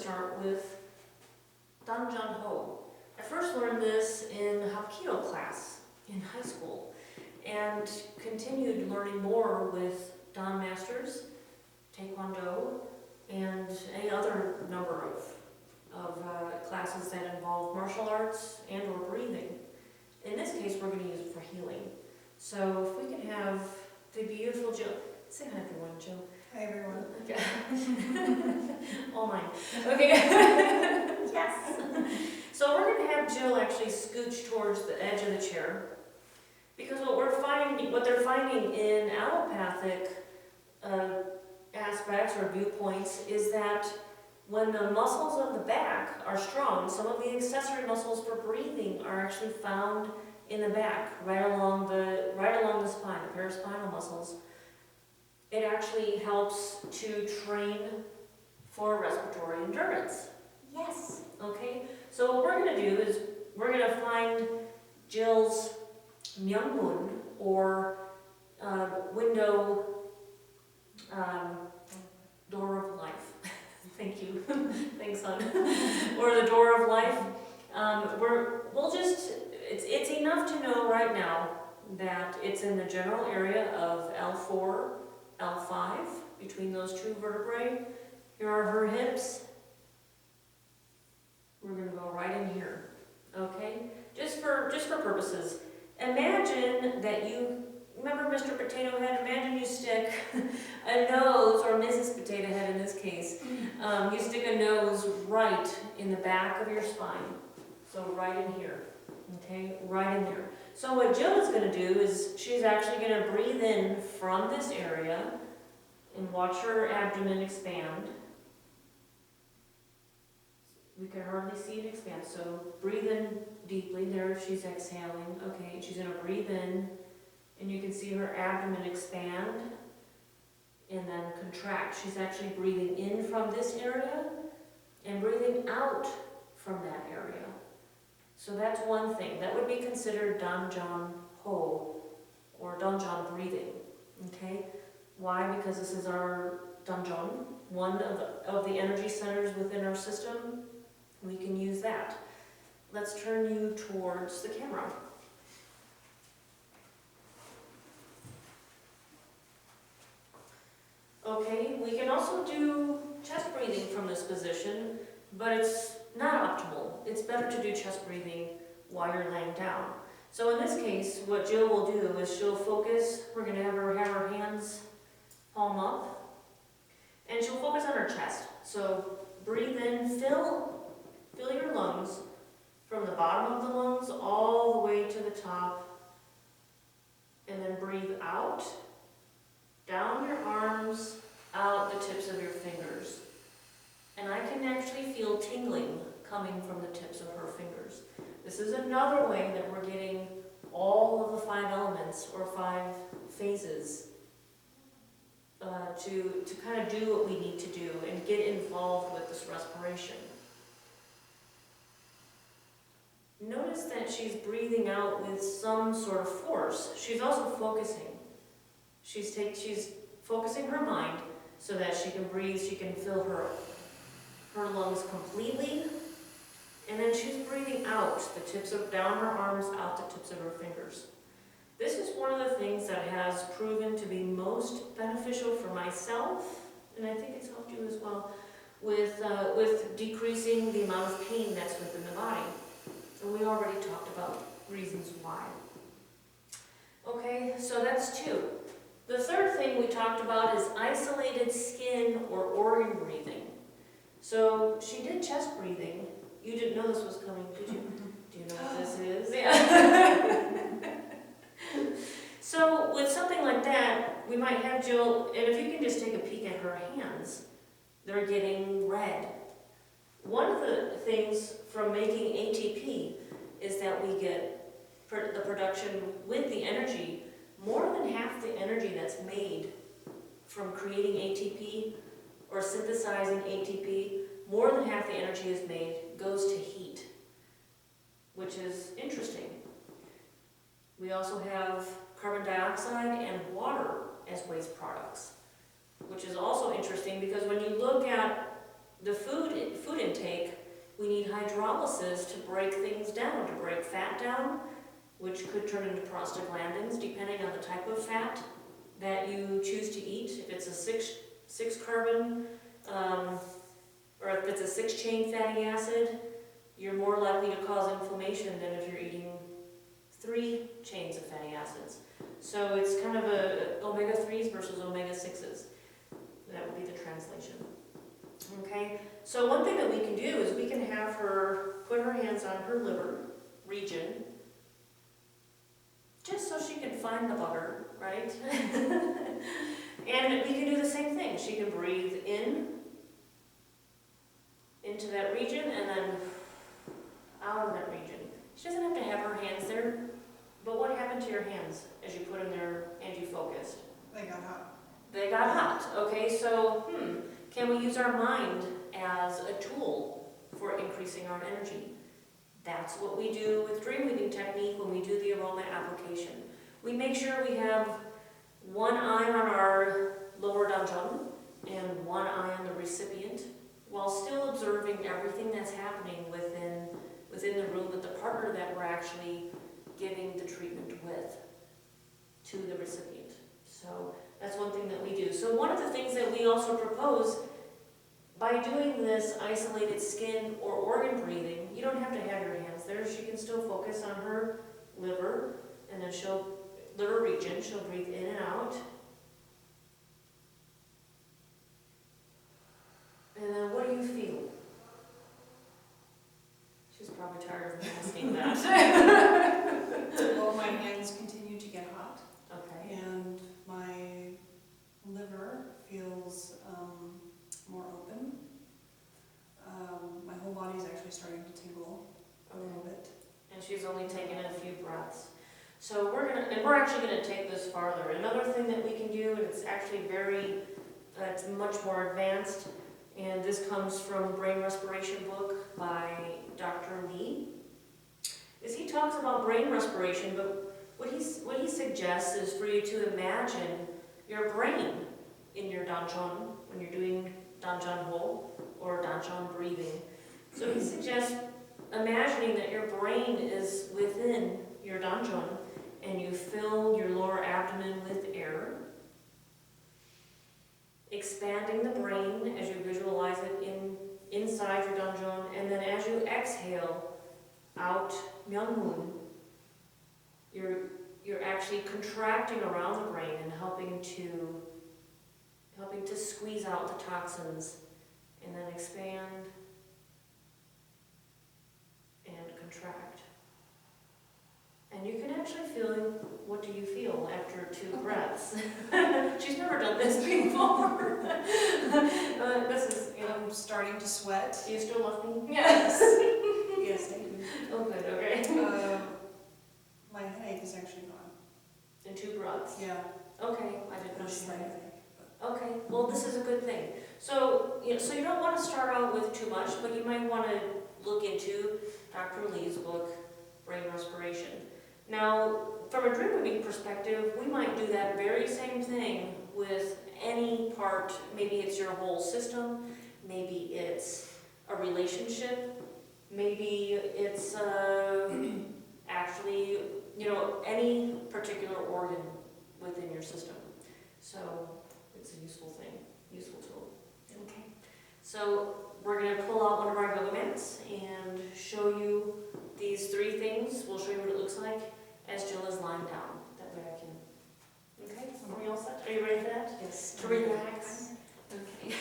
start with Dahn Jon. I first learned this in Hapkido class in high school and continued learning more with Dahn Masters, Taekwondo, and any other number of classes that involve martial arts and or breathing. In this case, we're going to use it for healing. So if we can have the beautiful Jill. Say hi everyone, Jill. Hi everyone. Okay. All mine. Okay. Yes. So we're going to have Jill actually scooch towards the edge of the chair, because what they're finding in allopathic aspects or viewpoints is that when the muscles of the back are strong, some of the accessory muscles for breathing are actually found in the back, right along the spine, the paraspinal muscles. It actually helps to train for respiratory endurance. Yes. Okay, so what we're going to do is we're going to find Jill's Myungmun, or window, door of life. Thank you. Thanks, son. Or the door of life. It's enough to know right now that it's in the general area of L4, L5, between those two vertebrae. Here are her hips. We're going to go right in here. Okay? Just for purposes. Imagine that you remember Mr. Potato Head? Imagine you stick a nose, or Mrs. Potato Head in this case, you stick a nose right in the back of your spine. So right in here, okay, right in there. So what Jill is going to do is she's actually going to breathe in from this area and watch her abdomen expand. We can hardly see it expand, so breathe in deeply. There she's exhaling. Okay, she's going to breathe in. And you can see her abdomen expand and then contract. She's actually breathing in from this area and breathing out from that area. So that's one thing. That would be considered Dahn Jon Ho, or Dahn Jon breathing. Okay? Why? Because this is our Dahn Jon, one of the energy centers within our system. We can use that. Let's turn you towards the camera. Okay, we can also do chest breathing from this position, but it's not optimal. It's better to do chest breathing while you're laying down. So in this case, what Jill will do is she'll focus. We're going to have her hands palm up, and she'll focus on her chest. So breathe in, fill your lungs from the bottom of the lungs all the way to the top, and then breathe out. Down your arms, out the tips of your fingers. And I can actually feel tingling coming from the tips of her fingers. This is another way that we're getting all of the 5 elements or 5 phases to kind of do what we need to do and get involved with this respiration. Notice that she's breathing out with some sort of force. She's also focusing. She's focusing her mind so that she can breathe, she can fill her lungs completely, and then she's breathing out down her arms, out the tips of her fingers. This is one of the things that has proven to be most beneficial for myself, and I think it's helped you as well, with decreasing the amount of pain that's within the body. And we already talked about reasons why. Okay, so that's 2. The third thing we talked about is isolated skin or organ breathing. So she did chest breathing. You didn't know this was coming, did you? Do you know what this is? Yeah. So with something like that, we might have Jill, and if you can just take a peek at her hands, they're getting red. One of the things from making ATP is that we get the production with the energy. More than half the energy that's made from creating ATP or synthesizing ATP, more than half the energy is made goes to heat, which is interesting. We also have carbon dioxide and water as waste products, which is also interesting because when you look at the food We need hydrolysis to break things down, to break fat down, which could turn into prostaglandins depending on the type of fat that you choose to eat. If it's a six carbon, or if it's a 6-chain fatty acid, you're more likely to cause inflammation than if you're eating 3 chains of fatty acids. So it's kind of a omega-3s versus omega-6s. That would be the translation. Okay, so one thing that we can do is we can have her put her hands on her liver region, just so she can find the butter, right? And we can do the same thing. She can breathe into that region and then out of that region. She doesn't have to have her hands there, but what happened to your hands as you put them there and you focused? They got hot. They got hot. Okay, so can we use our mind as a tool for increasing our energy? That's what we do with DreamWeaving technique when we do the aroma application. We make sure we have one eye on our lower Dahn Jon and one eye on the recipient, while still observing everything that's happening within the room with the partner that we're actually giving the treatment with to the recipient. So that's one thing that we do. So one of the things that we also propose, by doing this isolated skin or organ breathing, you don't have to have your hands there. She can still focus on her liver, and then liver region, she'll breathe in and out. And then what do you feel? She's probably tired of me asking that. Well, my hands continue to get hot. Okay. And my liver feels more open. My whole body is actually starting to tingle a little bit. And she's only taken a few breaths. So we're actually gonna take this farther. Another thing that we can do, and it's actually it's much more advanced, and this comes from Brain Respiration book by Dr. Lee, is he talks about brain respiration, but what he suggests is for you to imagine your brain in your Dahn Jon when you're doing Dahn Jon Ho or Dahn Jon breathing. So he suggests imagining that your brain is within your Dahn Jon and you fill your lower abdomen with air, expanding the brain as you visualize it inside your Dahn Jon, and then as you exhale out Myung-moon, you're actually contracting around the brain and helping to squeeze out the toxins, and then expand and contract. And you can actually feel, what do you feel after 2 breaths? She's never done this before. This is, I'm starting to sweat. Do you still love me? Yes. Yes, I do. Oh, good, okay. My headache is actually gone. In 2 breaths? Yeah. Okay, I didn't know Not she slight had. headache. Okay, well, this is a good thing. So you don't want to start out with too much, but you might want to look into Dr. Lee's book, Brain Respiration. Now, from a DreamWeaving perspective, we might do that very same thing with any part. Maybe it's your whole system, maybe it's a relationship, maybe it's actually, any particular organ within your system. So it's a useful tool. Okay. So we're going to pull out one of our yoga mats and show you these 3 things. We'll show you what it looks like as Jill is lying down. That way I can. Okay, are we all set? Are you ready for that? Yes. To relax? Okay.